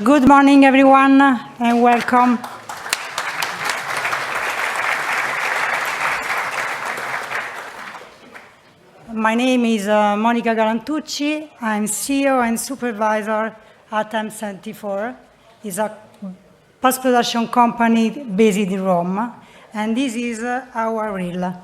Good morning, everyone, and welcome. My name is Monica Galantucci. I'm CEO and supervisor at M74. It's a post-production company based in Rome, and this is our reel.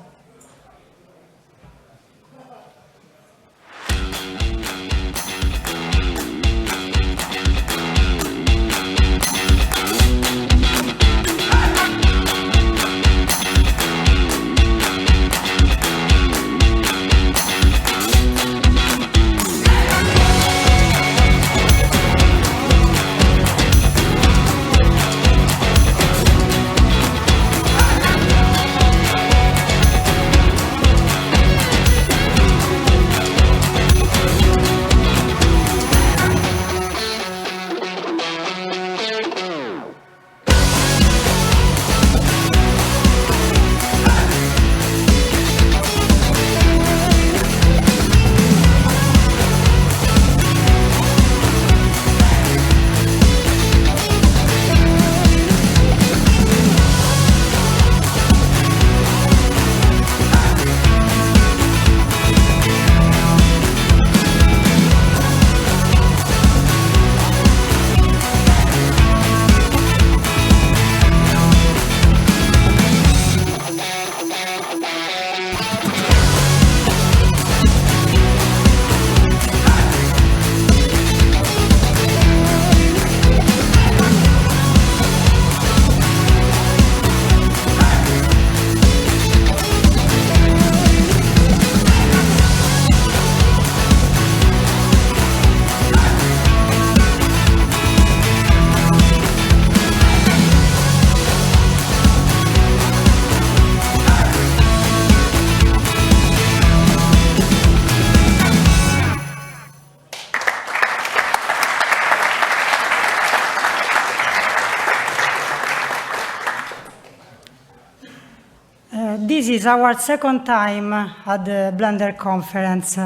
This is our second time at the Blender conference,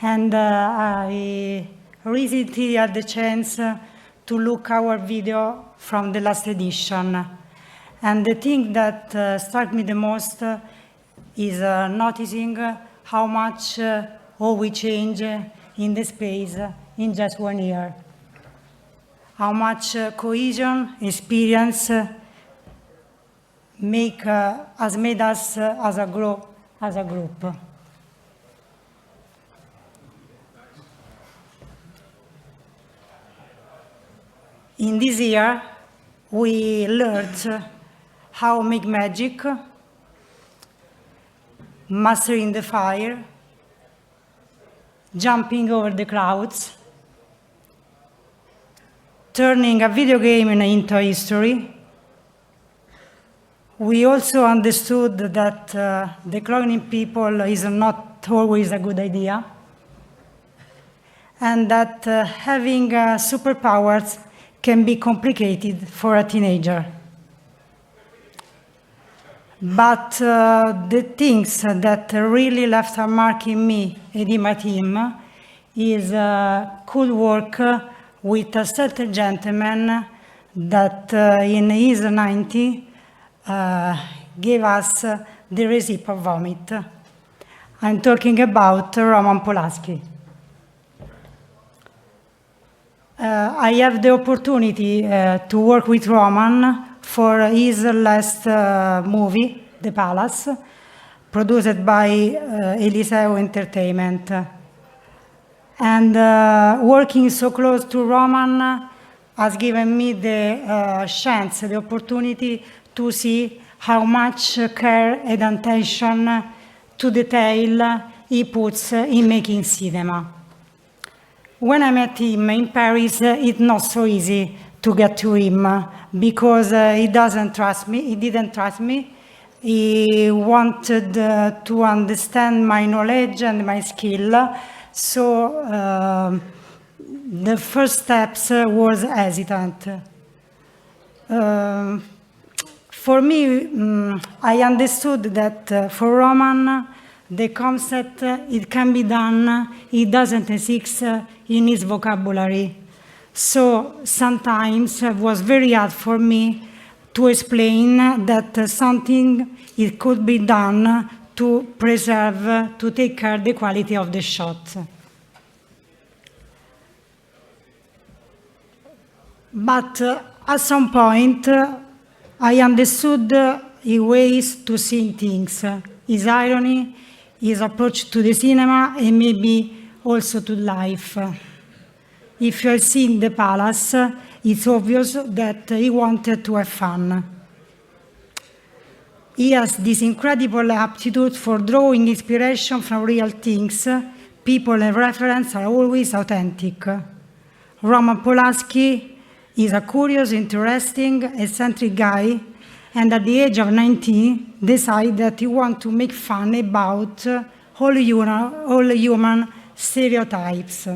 and I recently had the chance to look our video from the last edition. And the thing that struck me the most is noticing how much all we change in the space in just 1 year. How much cohesion, experience, has made us as a group. In this year, we learned how to make magic, mastering the fire, jumping over the clouds, turning a video game into a history. We also understood that decloning people is not always a good idea, and that having superpowers can be complicated for a teenager. But the things that really left a mark in me and in my team is cool work with a certain gentleman that in his 90s gave us the recipe of vomit. I'm talking about Roman Polanski. I have the opportunity to work with Roman for his last movie, The Palace, produced by Eliseo Entertainment. And working so close to Roman has given me the chance, the opportunity to see how much care and attention to detail he puts in making cinema. When I met him in Paris, it's not so easy to get to him because he didn't trust me. He wanted to understand my knowledge and my skill. So the first steps was hesitant. For me, I understood that for Roman, the concept, it can be done, it doesn't exist in his vocabulary. So sometimes it was very hard for me to explain that something it could be done to preserve, to take care of the quality of the shot. But at some point, I understood his ways to see things, his irony, his approach to the cinema, and maybe also to life. If you have seen The Palace, it's obvious that he wanted to have fun. He has this incredible aptitude for drawing inspiration from real things. People and reference are always authentic. Roman Polanski is a curious, interesting, eccentric guy, and at the age of 19, decided that he wants to make fun about all human stereotypes.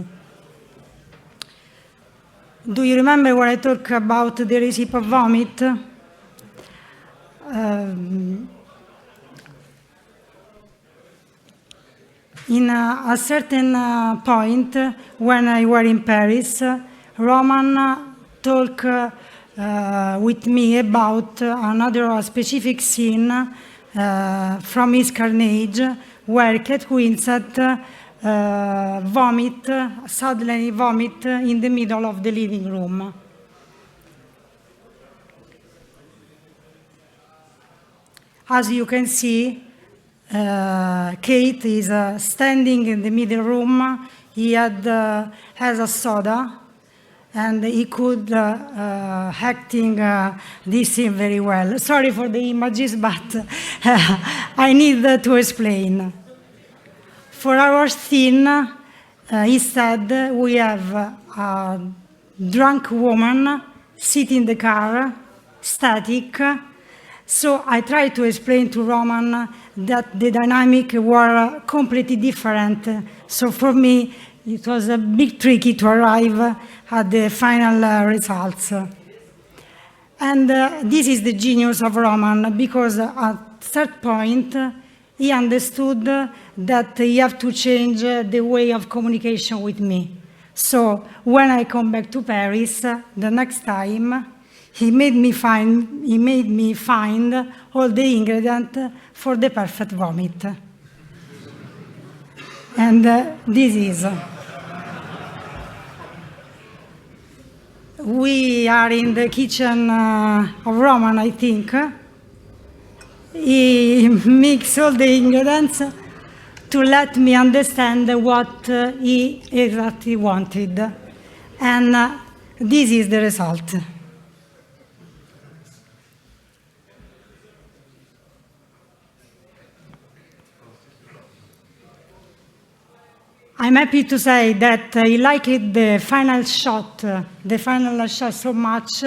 Do you remember when I talked about the recipe of vomit? In a certain point, when I were in Paris, Roman talked with me about another specific scene from his carnage, where Kate Winslet suddenly vomit in the middle of the living room. As you can see, Kate is standing in the middle room. He has a soda, and he could acting this scene very well. Sorry for the images, but I need to explain. For our scene, instead, we have a drunk woman sitting in the car, static. So I tried to explain to Roman that the dynamic were completely different. So for me, it was a bit tricky to arrive at the final results. And this is the genius of Roman, because at that point, he understood that he have to change the way of communication with me. So when I come back to Paris, the next time, he made me find all the ingredients for the perfect vomit. And this is. We are in the kitchen of Roman, I think. He mixed all the ingredients to let me understand what he exactly wanted. And this is the result. I'm happy to say that he liked the final shot so much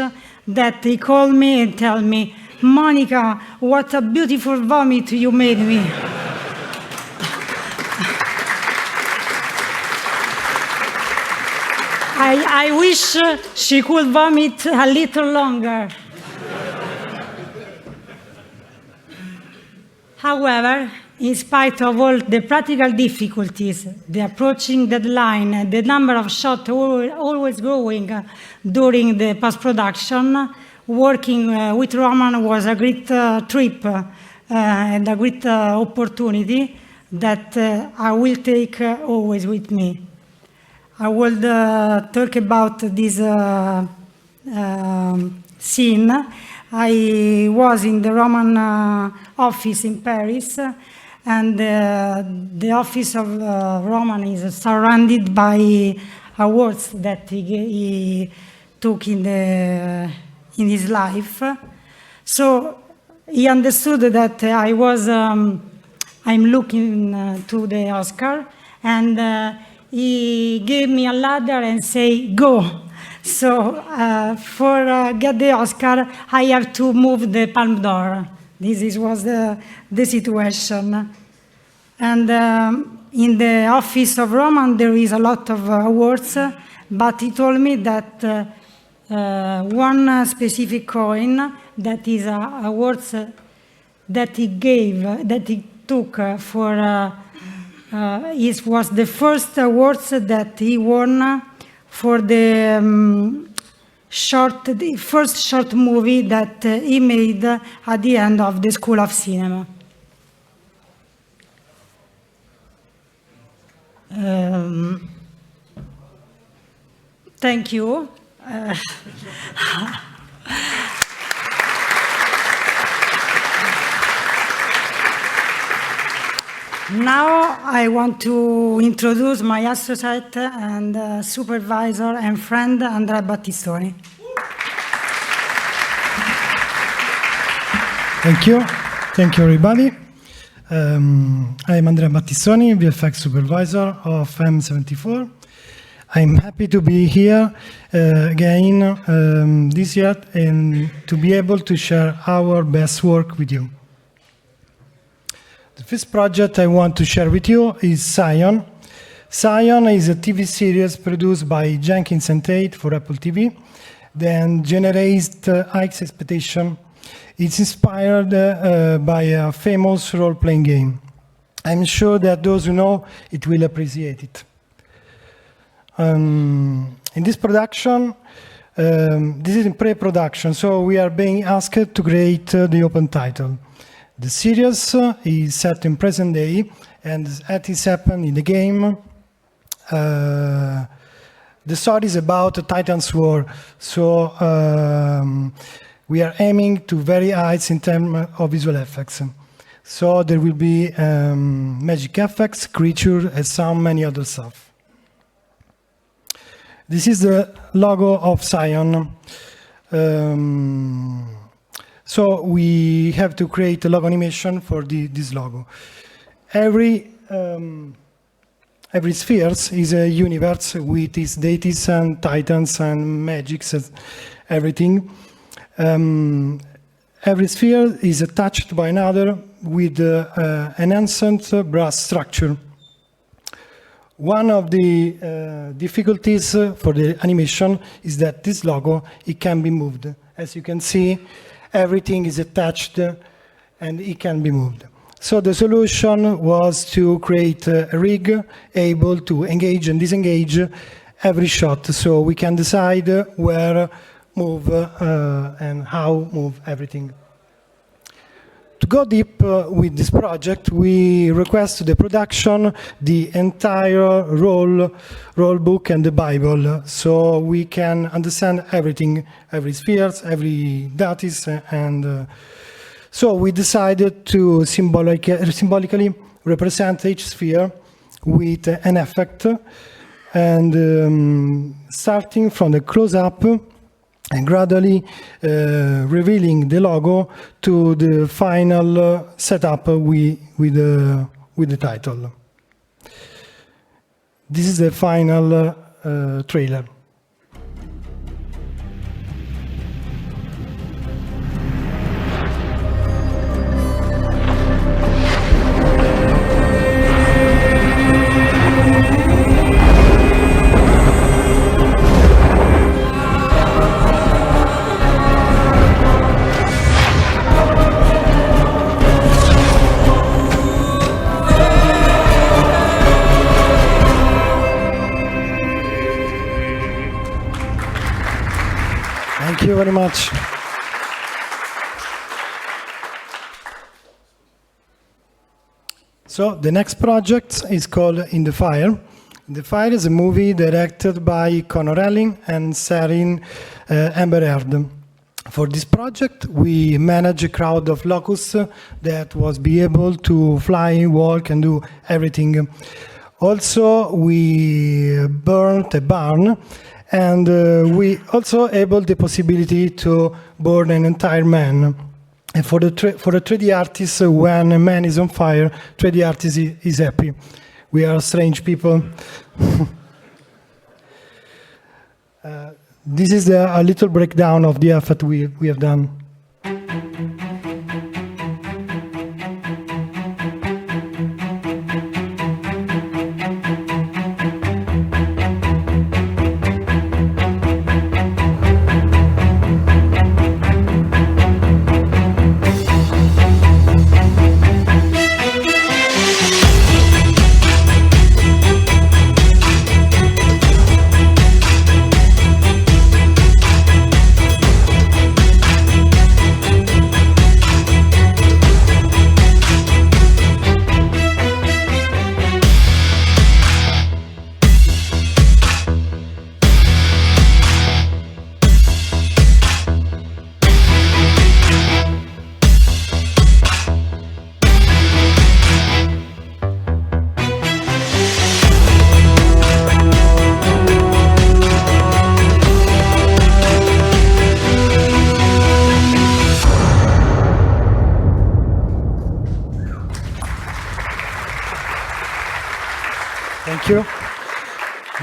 that he called me and told me, "Monica, what a beautiful vomit you made me." I wish she could vomit a little longer. However, in spite of all the practical difficulties, the approaching deadline, the number of shots always growing during the post-production, working with Roman was a great trip and a great opportunity that I will take always with me. I will talk about this scene. I was in the Roman office in Paris, and the office of Roman is surrounded by awards that he took in his life. So he understood that I'm looking to the Oscar, and he gave me a ladder and say, "Go." So for get the Oscar, I have to move the Palme d'Or. This was the situation. And in the office of Roman, there is a lot of awards, but he told me that one specific coin that is awards that he took for, it was the first awards that he won for the first short movie that he made at the end of the School of Cinema. Thank you. Now I want to introduce my associate and supervisor and friend, Andrea Battistoni. Thank you. Thank you, everybody. I'm Andrea Battistoni, VFX supervisor of M74. I'm happy to be here again this year and to be able to share our best work with you. The first project I want to share with you is Citrion. Citrion is a TV series produced by Jenkins and Tate for Apple TV, then generates high expectation. It's inspired by a famous role-playing game. I'm sure that those who know it will appreciate it. In this production, this is in pre-production, so we are being asked to create the open title. The series is set in present day, and as it happened in the game, the story is about a Titan's war. So we are aiming to very heights in terms of visual effects. So there will be magic effects, creatures, and some many other stuff. This is the logo of Citrion. So we have to create a logo animation for this logo. Every sphere is a universe with its deities and titans and magics and everything. Every sphere is attached by another with an ancient brass structure. One of the difficulties for the animation is that this logo, it can be moved. As you can see, everything is attached and it can be moved. So the solution was to create a rig able to engage and disengage every shot, so we can decide where move and how move everything. To go deep with this project, we request the production the entire role book and the Bible, so we can understand everything, every spheres, every deities, and so we decided to symbolically represent each sphere with an effect, and starting from the close-up and gradually revealing the logo to the final setup with the title. This is the final trailer. Thank you very much. So the next project is called In the Fire. In the Fire is a movie directed by Conor Elling and starring Amber Heard. For this project, we manage a crowd of locusts that was be able to fly, walk, and do everything. Also, we burnt a barn, and we also able the possibility to burn an entire man. And for the 3D artist, when a man is on fire, 3D artist is happy. We are strange people. This is a little breakdown of the effort we have done.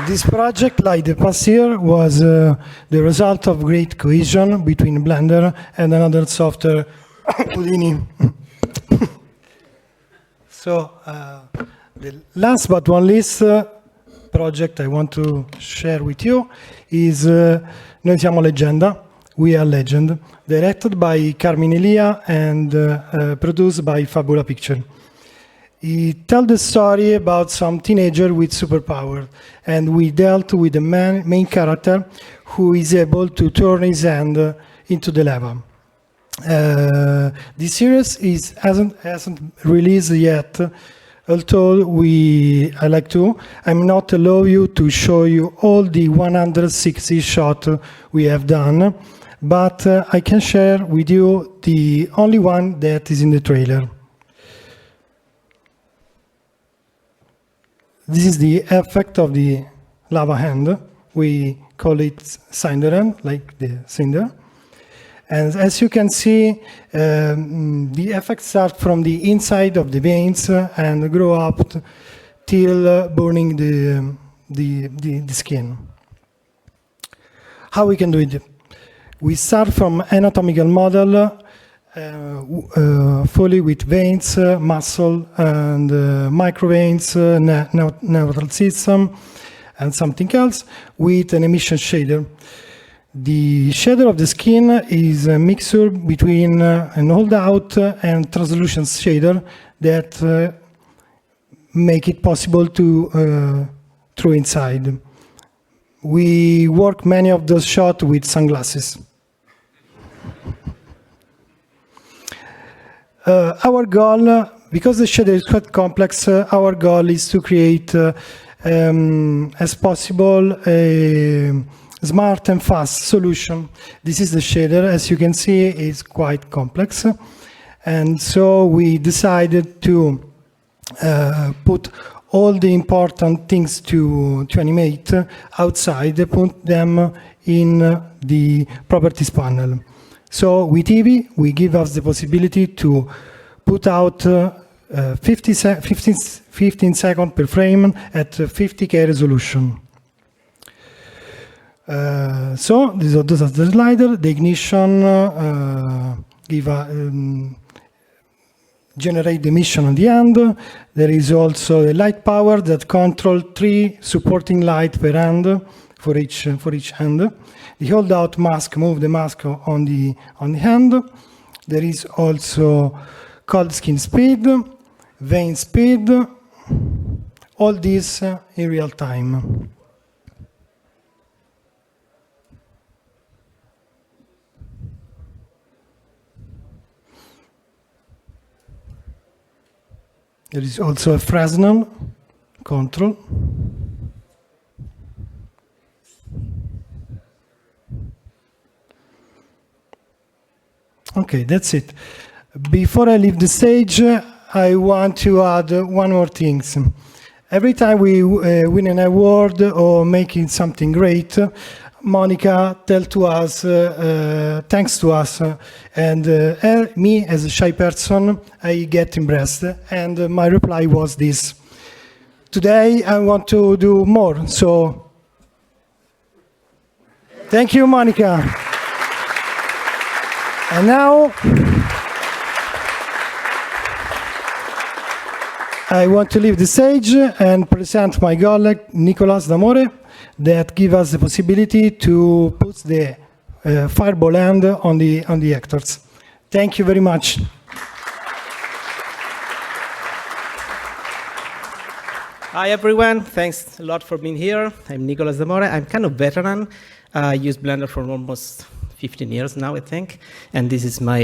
This project, like the past year, was the result of great cohesion between Blender and another software, Houdini. So, the last but one least project I want to share with you is Noi siamo leggenda, We are legend, directed by Carmine Elia and produced by Fabula Picture. It tells the story about some teenager with superpower, and we dealt with the main character who is able to turn his hand into the lava. The series hasn't released yet, although I like to. I'm not allow you to show you all the 160 shots we have done, but I can share with you the only one that is in the trailer. This is the effect of the lava hand. We call it cinderen, like the cinder. And as you can see, the effects start from the inside of the veins and grow up till burning the skin. How we can do it? We start from anatomical model, fully with veins, muscle, and microveins, neural system, and something else with an emission shader. The shader of the skin is a mixture between an hold-out and translucent shader that make it possible to throw inside. We work many of those shots with sunglasses. Our goal, because the shader is quite complex, our goal is to create as possible a smart and fast solution. This is the shader. As you can see, it's quite complex. And so we decided to put all the important things to animate outside, put them in the properties panel. So with Eevee, we give us the possibility to put out 15 seconds per frame at 50K resolution. So those are the slider. The ignition generate the emission on the end. There is also a light power that control 3 supporting light per hand for each hand. The hold-out mask move the mask on the hand. There is also cold skin speed, vein speed, all this in real time. There is also a Fresnel control. Okay, that's it. Before I leave the stage, I want to add one more thing. Every time we win an award or making something great, Monica tells to us, thanks to us, and me as a shy person, I get impressed, and my reply was this: today I want to do more, so thank you, Monica. And now I want to leave the stage and present my colleague Nicolas D'Amore, that give us the possibility to put the fireball hand on the actors. Thank you very much. Hi everyone, thanks a lot for being here. I'm Nicolas D'Amore. I'm kind of veteran. I use Blender for almost 15 years now, I think, and this is my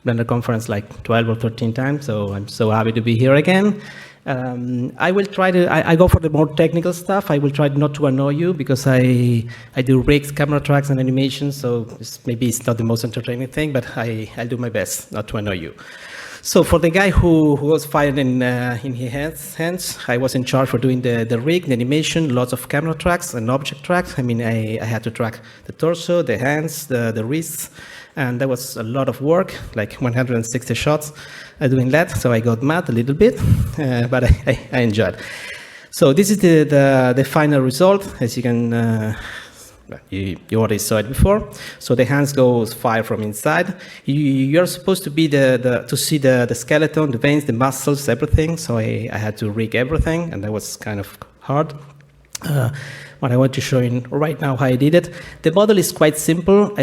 Blender conference like 12 or 13 times, so I'm so happy to be here again. I will try to, I go for the more technical stuff. I will try not to annoy you because I do rigs, camera tracks, and animations, so maybe it's not the most entertaining thing, but I'll do my best not to annoy you. So for the guy who was fired in his hands, I was in charge for doing the rig, the animation, lots of camera tracks and object tracks. I mean, I had to track the torso, the hands, the wrists, and that was a lot of work, like 160 shots doing that, so I got mad a little bit, but I enjoyed. So this is the final result. As you can, you already saw it before. So the hands goes fire from inside. You're supposed to be to see the skeleton, the veins, the muscles, everything. So I had to rig everything, and that was kind of hard. What I want to show you right now how I did it. The model is quite simple.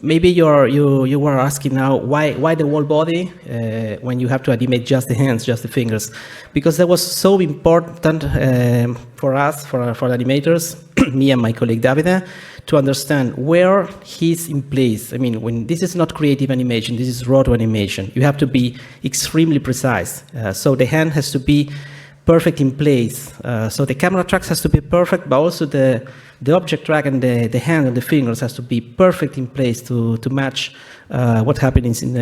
Maybe you were asking now why the whole body when you have to animate just the hands, just the fingers, because that was so important for us, for the animators, me and my colleague Davide, to understand where he's in place. I mean, when this is not creative animation, this is roto animation. You have to be extremely precise. So the hand has to be perfect in place. So the camera tracks has to be perfect, but also the object track and the hand and the fingers has to be perfect in place to match what happens in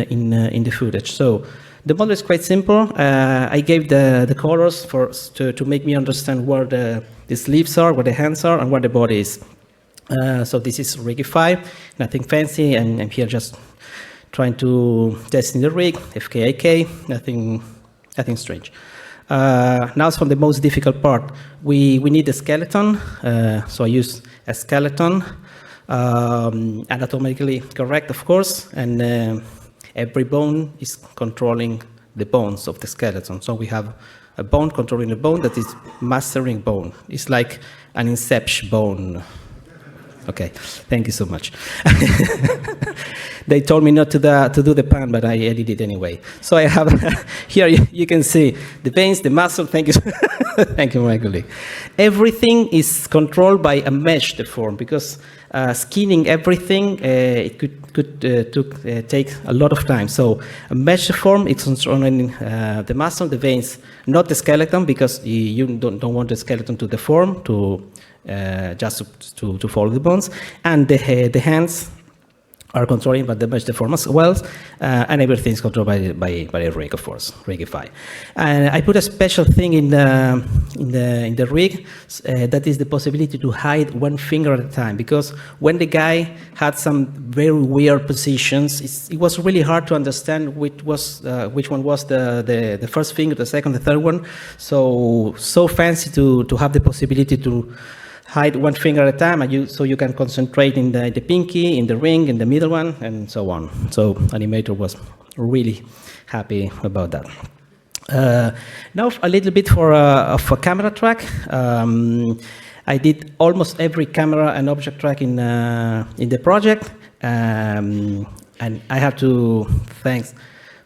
the footage. So the model is quite simple. I gave the colors to make me understand where the sleeves are, where the hands are, and where the body is. So this is Rigify, nothing fancy, and I'm here just trying to test in the rig, FKIK, nothing strange. Now it's from the most difficult part. We need a skeleton, so I use a skeleton, anatomically correct, of course, and every bone is controlling the bones of the skeleton. So we have a bone controlling a bone that is mastering bone. It's like an inception bone. Okay, thank you so much. They told me not to do the pan, but I did it anyway. So I have here you can see the veins, the muscle. Thank you, thank you, my colleague. Everything is controlled by a mesh deform because skinning everything it could take a lot of time. So a mesh deform it's controlling the muscle, the veins, not the skeleton, because you don't want the skeleton to deform just to follow the bones, and the hands are controlling by the mesh deform as well, and everything is controlled by a rig, of course, Rigify. And I put a special thing in the rig that is the possibility to hide one finger at a time, because when the guy had some very weird positions, it was really hard to understand which one was the first finger, the second, the third one. So fancy to have the possibility to hide one finger at a time, and so you can concentrate in the pinky, in the ring, in the middle one, and so on. So animator was really happy about that. Now a little bit of a camera track. I did almost every camera and object track in the project, and I have to thank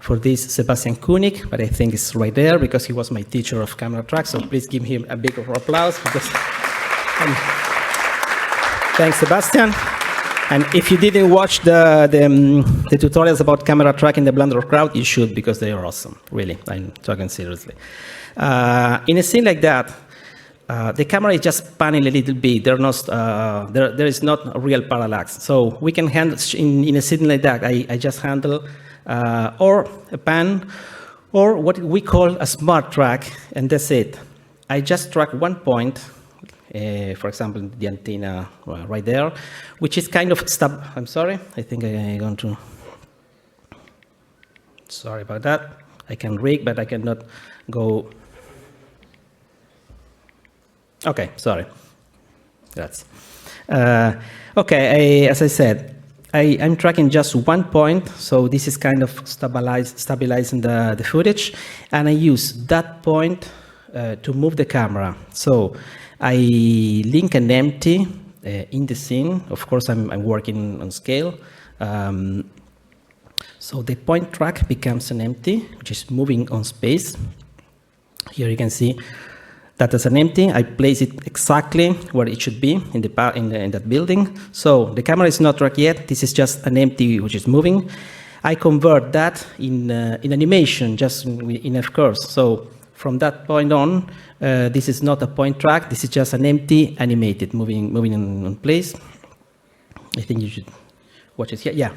for this Sebastian Kunig, but I think it's right there because he was my teacher of camera track. So please give him a big applause because. Thanks, Sebastian. And if you didn't watch the tutorials about camera track in the Blender crowd, you should, because they are awesome. Really, I'm talking seriously. In a scene like that, the camera is just panning a little bit. There is not a real parallax. So we can handle in a scene like that. I just handle or a pan, or what we call a smart track, and that's it. I just track one point. For example, the antenna right there, which is kind of I'm sorry, I think I'm going to. Sorry about that. I can rig, but I cannot go. Okay, sorry. That's. Okay, as I said, I'm tracking just one point, so this is kind of stabilizing the footage, and I use that point to move the camera. So I link an empty in the scene. Of course, I'm working on scale. So the point track becomes an empty, which is moving on space. Here you can see that as an empty. I place it exactly where it should be in that building. So the camera is not tracked yet. This is just an empty which is moving. I convert that in animation, just in F course. So from that point on, this is not a point track. This is just an empty animated, moving in place. I think you should watch it here. Yeah.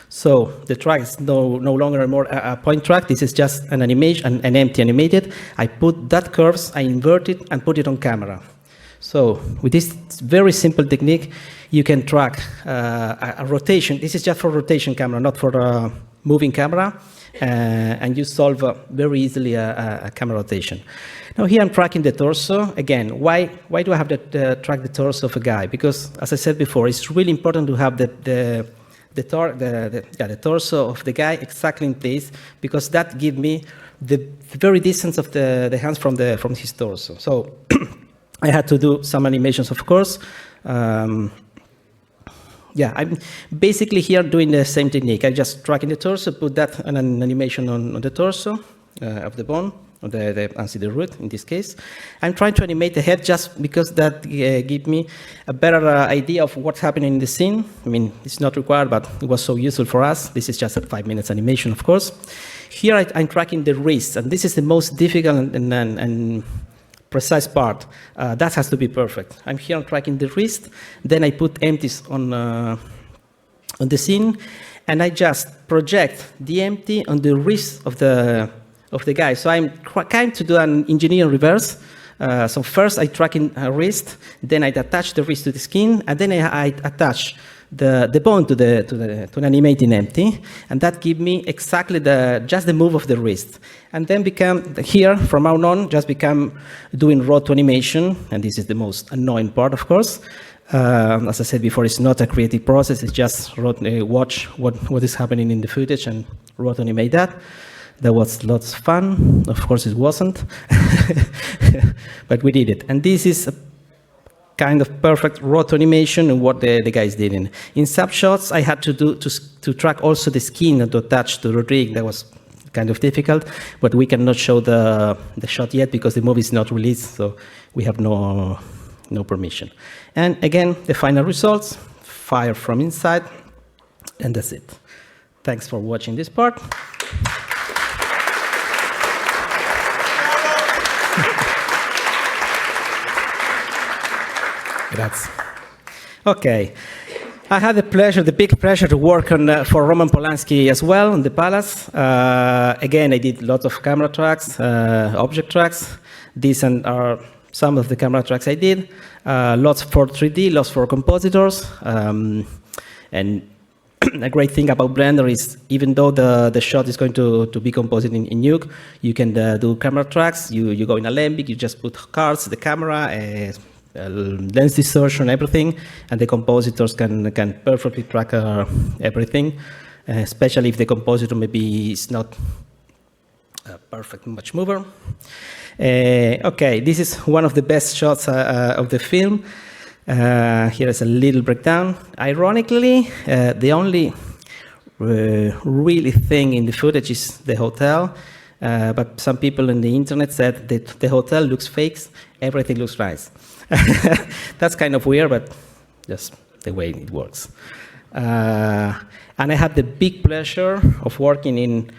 So the track is no longer a point track. This is just an animation, an empty animated. I put that curves, I invert it, and put it on camera. So with this very simple technique, you can track a rotation. This is just for rotation camera, not for a moving camera. and you solve very easily a camera rotation. Now here I'm tracking the torso. Again, why do I have to track the torso of a guy? Because, as I said before, it's really important to have the torso of the guy exactly in place, because that gives me the very distance of the hands from his torso. So I had to do some animations, of course. Yeah, I'm basically here doing the same technique. I just tracking the torso, put that an animation on the torso of the bone, or the root in this case. I'm trying to animate the head just because that gives me a better idea of what's happening in the scene. I mean, it's not required, but it was so useful for us. This is just a 5 minutes animation, of course. Here I'm tracking the wrist, and this is the most difficult and precise part. That has to be perfect. I'm here tracking the wrist, then I put empties on the scene, and I just project the empty on the wrist of the guy. So I'm trying to do an engineer reverse. So first I track in a wrist, then I attach the wrist to the skin, and then I attach the bone to an animating empty, and that gives me exactly just the move of the wrist. And then here, from now on, just become doing roto animation, and this is the most annoying part, of course. As I said before, it's not a creative process, it's just watch what is happening in the footage and roto animate that. That was lots of fun. Of course, it wasn't, but we did it. And this is a kind of perfect roto animation and what the guys did. In some shots, I had to track also the skin and to attach to the rig. That was kind of difficult, but we cannot show the shot yet because the movie is not released, so we have no permission. And again, the final results, fire from inside, and that's it. Thanks for watching this part. Grazie. Okay, I had the big pleasure to work for Roman Polanski as well on the Palace. Again, I did lots of camera tracks, object tracks. These are some of the camera tracks I did. Lots for 3D, lots for compositors. And a great thing about Blender is, even though the shot is going to be composed in Nuke, you can do camera tracks. You go in Alembic, you just put cards, the camera, lens distortion, everything, and the compositors can perfectly track everything, especially if the compositor maybe is not a perfect much mover. Okay, this is one of the best shots of the film. Here is a little breakdown. Ironically, the only really thing in the footage is the hotel, but some people on the internet said that the hotel looks fake, everything looks nice. That's kind of weird, but just the way it works. And I had the big pleasure of working in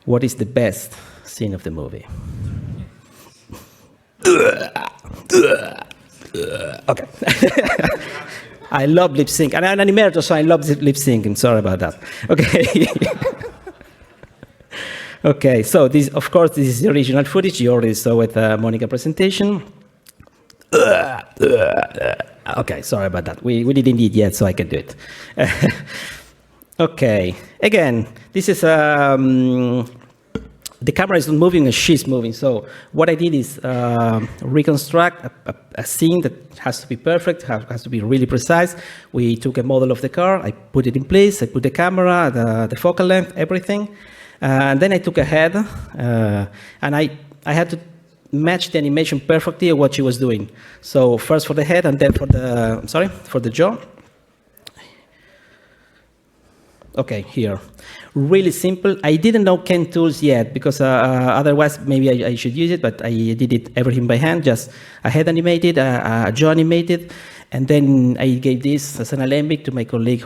what is the best scene of the movie. Okay. I love lip sync, and I'm an animator, so I love lip syncing. Sorry about that. Okay. Okay, so this, of course, this is the original footage. You already saw with Monica presentation. Okay, sorry about that. We didn't eat yet, so I can do it. Okay, again, this is the camera is not moving and she's moving. So what I did is reconstruct a scene that has to be perfect, has to be really precise. We took a model of the car, I put it in place, I put the camera, the focal length, everything. And then I took a head, and I had to match the animation perfectly of what she was doing. So first for the head, and then for the jaw. Okay, here. Really simple. I didn't know Ken tools yet, because otherwise maybe I should use it, but I did it everything by hand, just a head animated, a jaw animated, and then I gave this as an alembic to my colleague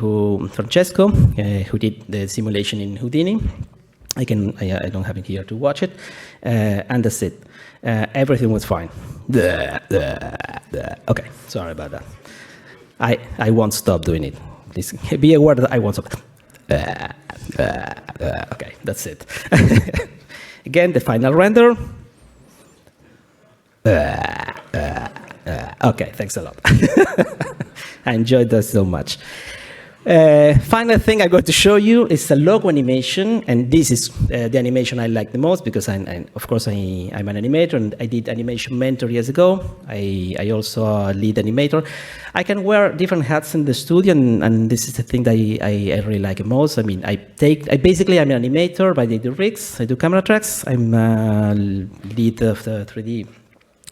Francesco, who did the simulation in Houdini. I don't have it here to watch it, and that's it. Everything was fine. Okay, sorry about that. I won't stop doing it. Please be aware that I won't stop. Okay, that's it. Again, the final render. Okay, thanks a lot. I enjoyed that so much. Final thing I'm going to show you is a logo animation, and this is the animation I like the most because, of course, I'm an animator, and I did Animation Mentor years ago. I also lead animator. I can wear different hats in the studio, and this is the thing that I really like the most. I mean, I'm an animator, but I do rigs, I do camera tracks, I'm lead of the 3D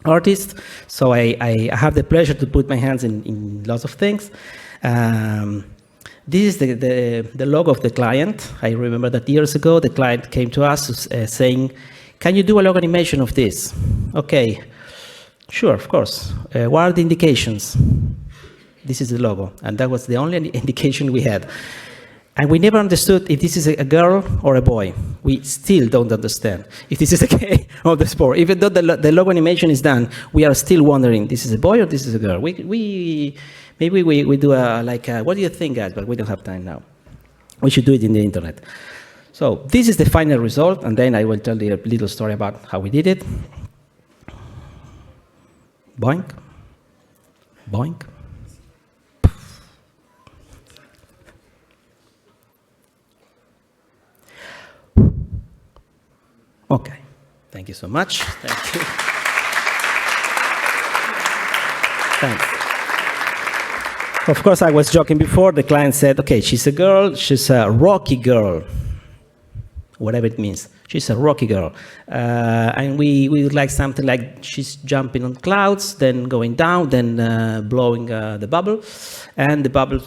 artist, so I have the pleasure to put my hands in lots of things. This is the logo of the client. I remember that years ago, the client came to us saying, can you do a logo animation of this? Okay, sure, of course. What are the indications? This is the logo, and that was the only indication we had. And we never understood if this is a girl or a boy. We still don't understand if this is a gay or the sport. Even though the logo animation is done, we are still wondering, this is a boy or this is a girl? Maybe we do what do you think, guys? But we don't have time now. We should do it in the internet. So this is the final result, and then I will tell you a little story about how we did it. Boink. Boink. Okay. Thank you so much. Thank you. Thanks. Of course, I was joking before. The client said, okay, she's a girl, she's a rocky girl, whatever it means. She's a rocky girl. And we would like something like she's jumping on clouds, then going down, then blowing the bubble, and the bubble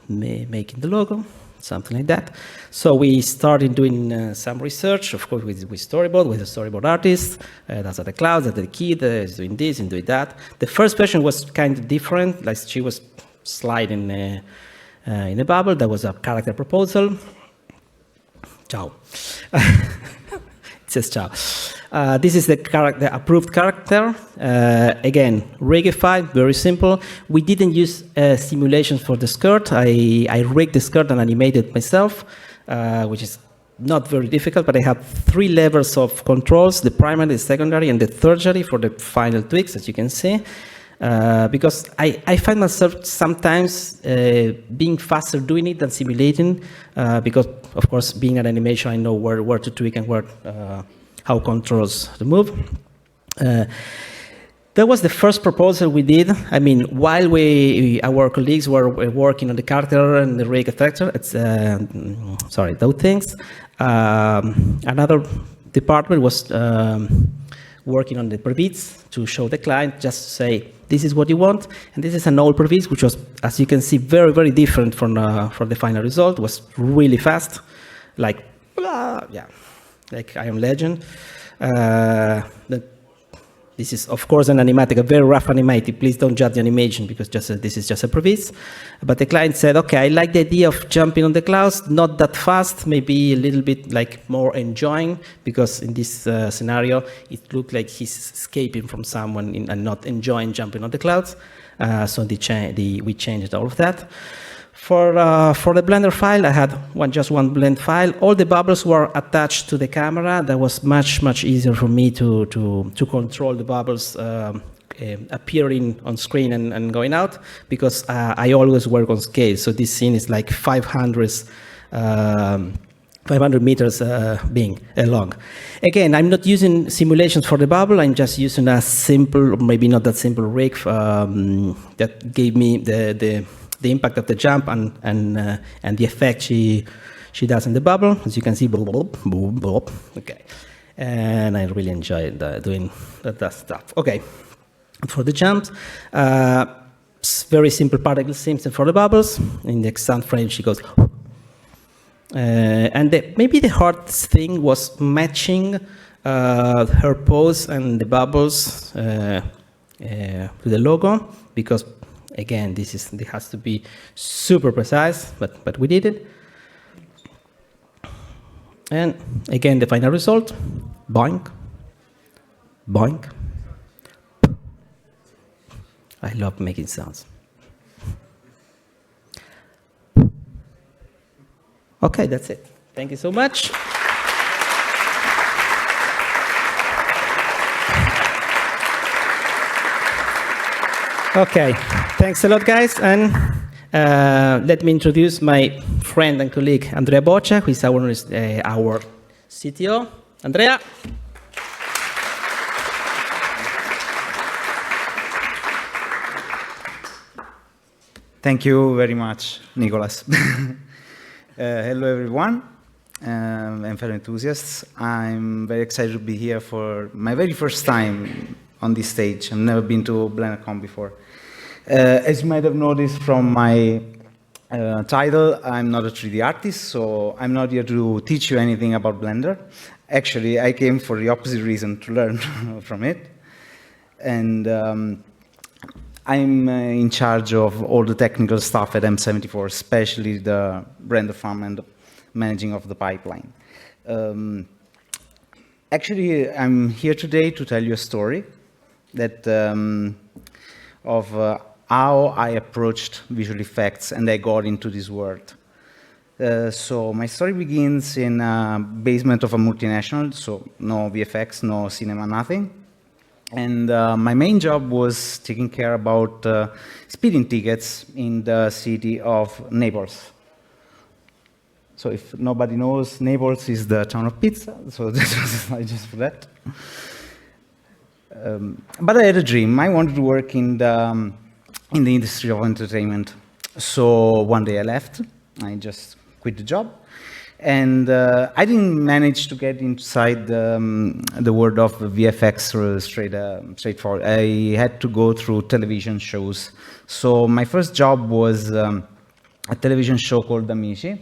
making the logo, something like that. So we started doing some research, of course, with storyboard, with a storyboard artist. That's at the clouds, at the kid is doing this and doing that. The first version was kind of different, like she was sliding in a bubble. That was a character proposal. Ciao. It says ciao. This is the approved character. Again, rigified, very simple. We didn't use simulations for the skirt. I rigged the skirt and animated myself, which is not very difficult, but I have 3 levels of controls, the primary, the secondary, and the tertiary for the final tweaks, as you can see. Because I find myself sometimes being faster doing it than simulating, because, of course, being an animation, I know where to tweak and how controls to move. That was the first proposal we did. I mean, while our colleagues were working on the character and the rig effector, those things, another department was working on the previews to show the client, just say, this is what you want, and this is an old preview, which was, as you can see, very, very different from the final result. It was really fast, like, yeah, like I Am Legend. This is, of course, an animatic, a very rough animatic. Please don't judge the animation, because this is just a previs. But the client said, okay, I like the idea of jumping on the clouds, not that fast, maybe a little bit like more enjoying, because in this scenario, it looked like he's escaping from someone and not enjoying jumping on the clouds. So we changed all of that. For the Blender file, I had just one blend file. All the bubbles were attached to the camera. That was much, much easier for me to control the bubbles appearing on screen and going out, because I always work on scale. So this scene is like 500 meters being long. Again, I'm not using simulations for the bubble. I'm just using a simple, maybe not that simple rig that gave me the impact of the jump and the effect she does in the bubble. As you can see, boop, boop, boop, boop. Okay, and I really enjoyed doing that stuff. Okay, for the jumps, very simple particle seams for the bubbles. In the extant frame, she goes, and maybe the hardest thing was matching her pose and the bubbles to the logo, because again, it has to be super precise, but we did it. And again, the final result, boink, boink. I love making sounds. Okay, that's it. Thank you so much. Okay, thanks a lot, guys, and Let me introduce my friend and colleague, Andrea Boccia, who is our CTO. Andrea. Thank you very much, Nicolas. Hello, everyone, and fellow enthusiasts. I'm very excited to be here for my very first time on this stage. I've never been to BlenderCon before. As you might have noticed from my title, I'm not a 3D artist, so I'm not here to teach you anything about Blender. Actually, I came for the opposite reason, to learn from it. And I'm in charge of all the technical stuff at M74, especially the render farm and the managing of the pipeline. Actually, I'm here today to tell you a story that of how I approached visual effects and I got into this world. So my story begins in a basement of a multinational, so no VFX, no cinema, nothing. And my main job was taking care about speeding tickets in the city of Naples. So if nobody knows, Naples is the town of pizza, so this was a slide just for that. But I had a dream. I wanted to work in the industry of entertainment. So one day I left. I just quit the job. And I didn't manage to get inside the world of VFX straightforward. I had to go through television shows. So my first job was a television show called Amici.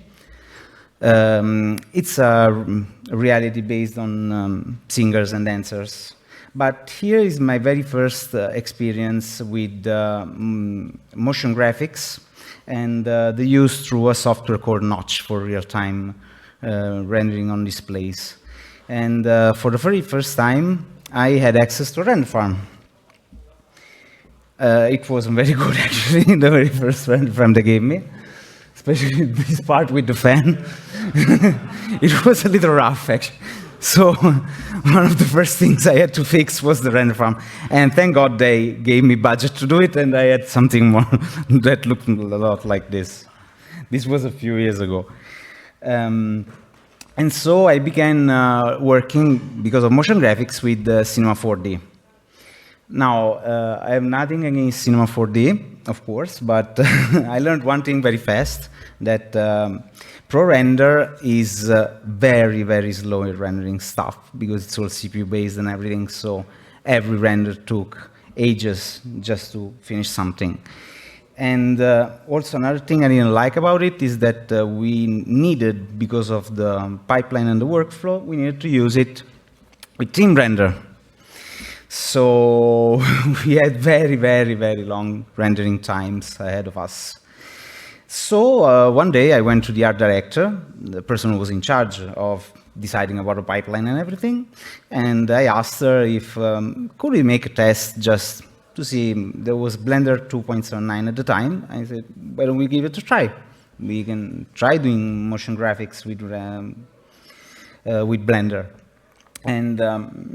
It's a reality based on singers and dancers. But here is my very first experience with motion graphics and the use through a software called Notch for real-time rendering on displays. And for the very first time, I had access to a render farm. It wasn't very good, actually, the very first render farm they gave me, especially this part with the fan. It was a little rough, actually. So one of the first things I had to fix was the render farm. And thank God they gave me budget to do it, and I had something more that looked a lot like this. This was a few years ago. And so I began working, because of motion graphics, with Cinema 4D. Now, I have nothing against Cinema 4D, of course, but I learned one thing very fast, that ProRender is very, very slow at rendering stuff, because it's all CPU-based and everything, so every render took ages just to finish something. And also another thing I didn't like about it is that we needed, because of the pipeline and the workflow, we needed to use it with team render. So we had very, very, very long rendering times ahead of us. So one day I went to the art director, the person who was in charge of deciding about the pipeline and everything, and I asked her if could we make a test just to see. There was Blender 2.79 at the time. I said, why don't we give it a try? We can try doing motion graphics with Blender. And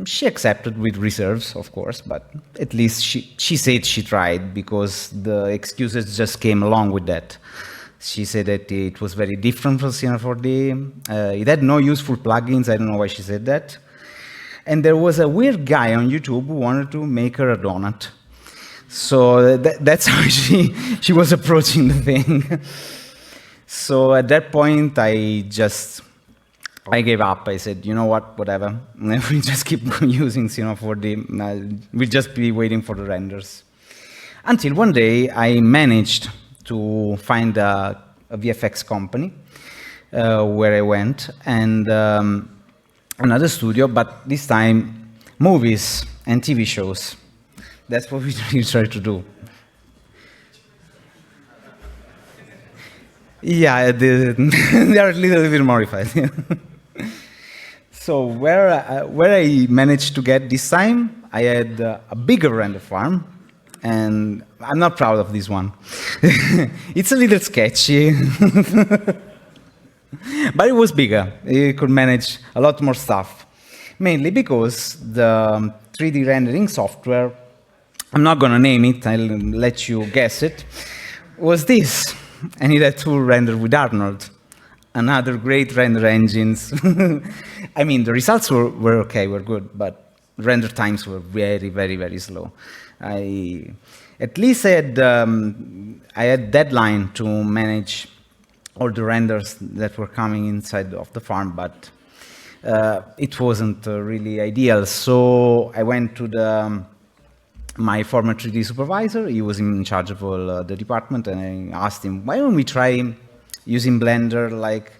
she accepted with reserves, of course, but at least she said she tried, because the excuses just came along with that. She said that it was very different from Cinema 4D. It had no useful plugins. I don't know why she said that. And there was a weird guy on YouTube who wanted to make her a donut. So that's how she was approaching the thing. So at that point, I gave up. I said, you know what, whatever. We just keep using Cinema 4D. We'll just be waiting for the renders. Until one day, I managed to find a VFX company where I went, and another studio, but this time movies and TV shows. That's what we try to do. Yeah, they are a little bit modified. So where I managed to get this time, I had a bigger render farm, and I'm not proud of this one. It's a little sketchy, but it was bigger. It could manage a lot more stuff, mainly because the 3D rendering software, I'm not going to name it, I'll let you guess it, was this. I needed to render with Arnold, another great render engines. I mean, the results were okay, were good, but render times were very, very, very slow. At least I had deadline to manage all the renders that were coming inside of the farm, but it wasn't really ideal. So I went to my former 3D supervisor. He was in charge of all the department, and I asked him, why don't we try using Blender? Like,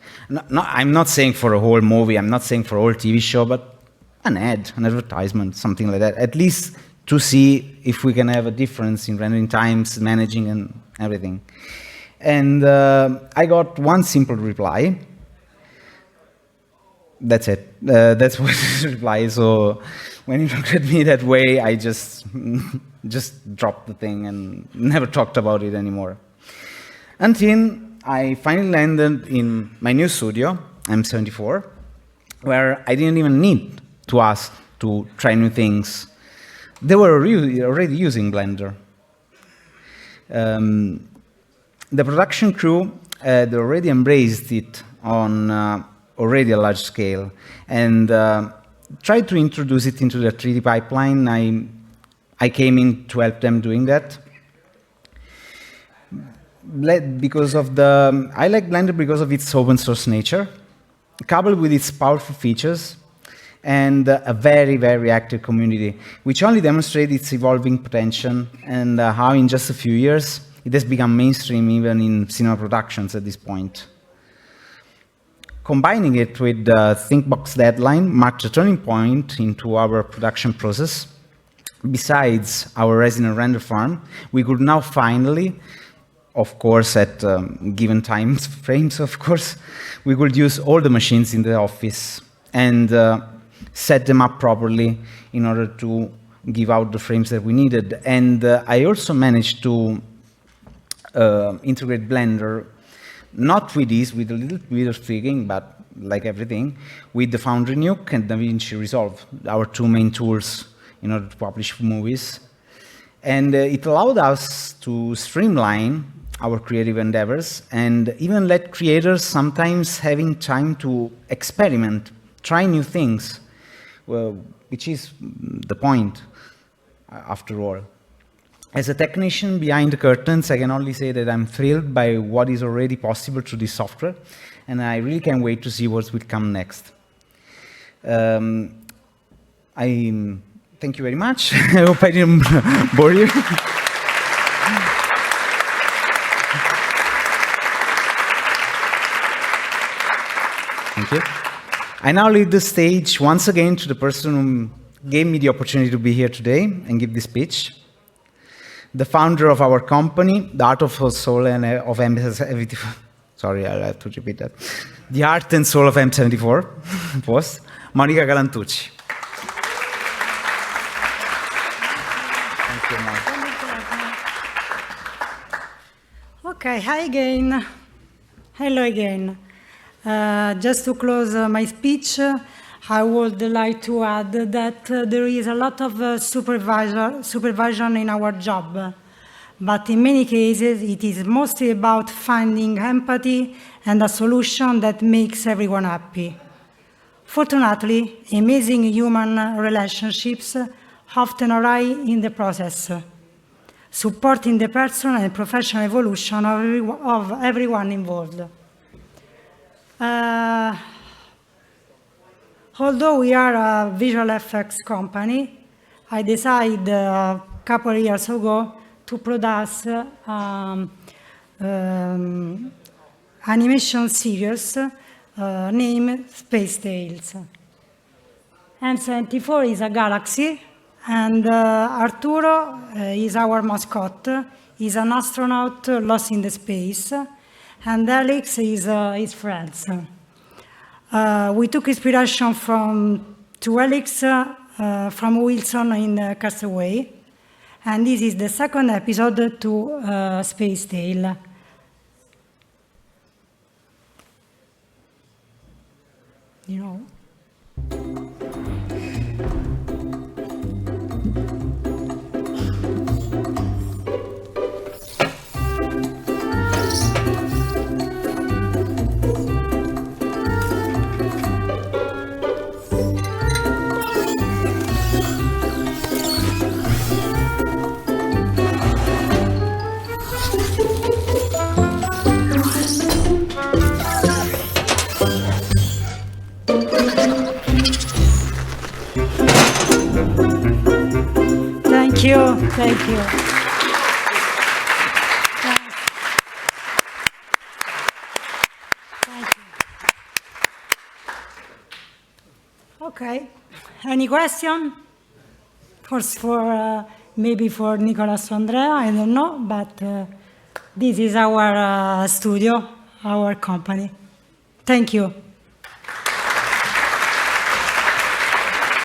I'm not saying for a whole movie, I'm not saying for a whole TV show, but an ad, an advertisement, something like that, at least to see if we can have a difference in rendering times, managing, and everything. And I got one simple reply. That's it. That's what the reply. So when you look at me that way, I just dropped the thing and never talked about it anymore. Until I finally landed in my new studio, M74, where I didn't even need to ask to try new things. They were already using Blender. The production crew had already embraced it on already a large scale and tried to introduce it into the 3D pipeline. I came in to help them doing that. I like Blender because of its open source nature, coupled with its powerful features, and a very, very active community, which only demonstrates its evolving potential and how in just a few years it has become mainstream even in cinema productions at this point. Combining it with the ThinkBox deadline marked a turning point into our production process. Besides our resident render farm, we could now finally, of course, at given time frames, of course, we could use all the machines in the office and set them up properly in order to give out the frames that we needed. And I also managed to integrate Blender, not with this, with a little bit of tweaking, but like everything, with the Foundry Nuke and DaVinci Resolve, our two main tools in order to publish movies. And it allowed us to streamline our creative endeavors and even let creators sometimes having time to experiment, try new things, which is the point, after all. As a technician behind the curtains, I can only say that I'm thrilled by what is already possible through this software, and I really can't wait to see what will come next. I thank you very much. I hope I didn't bore you. Thank you. I now leave the stage once again to the person who gave me the opportunity to be here today and give this speech. The founder of our company, the Art of Soul and of M74. Sorry, I have to repeat that. The Art and Soul of M74 was Monica Galantucci. Thank you, Monica. Okay, hi again. Hello again. Just to close my speech, I would like to add that there is a lot of supervision in our job, but in many cases it is mostly about finding empathy and a solution that makes everyone happy. Fortunately, amazing human relationships often arise in the process, supporting the personal and professional evolution of everyone involved. Although we are a visual effects company, I decided a couple of years ago to produce animation series named Space Tales. M74 is a galaxy, and Arturo is our mascot. He's an astronaut lost in the space, and Alex is his friends. We took inspiration from Alex from Wilson in Castaway, and this is the second episode to Space Tale. You know. Thank you. Thank you. Okay. Any question? For maybe for Nicolas or Andrea, I don't know, but this is our studio, our company. Thank you.